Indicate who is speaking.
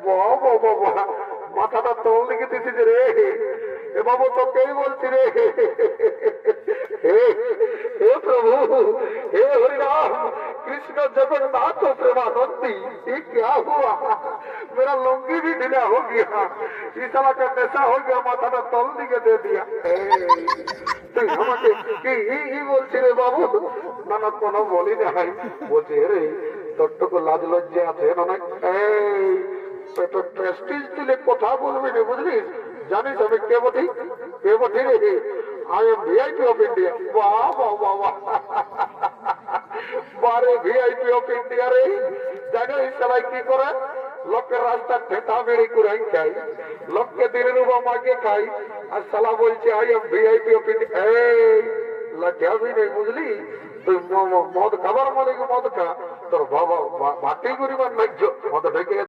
Speaker 1: বাবা বাবা মাথাটা তোল দিকে দিছিস রে এ বাবু তোকেই বলছি রে हे प्रभु हे हरिराम कृष्ण जगन्नाथ प्रेमानंदी ये क्या हुआ मेरा लुंगी भी ढीला हो गया इस साला का नशा हो गया माथा में तल दिखे दे दिया তুই আমাকে কি বলছি রে বাবু না না কোনো বলি না বলছি রে তোরটুকু লাজ লজ্জা আছে না এই প্রেস্টিজ দিলে কথা বলবি না বুঝলিস জানিস আমি কে বটি রে I am VIP of India. वाह वाह वाह वाह बारे VIP of India रे জানো এই সবাই কি করে লোকের রাস্তা ঠেটা মেরে কুড়াই খাই লোককে দিনের উপর মাকে খাই আর সালা বলছে I am VIP of India এই লজ্জা भी नहीं বুঝলি তুই মদ খাবার মানে কি মদ খা তোর বাবা বাটি গরিবার নাইজ মদ ঢেকে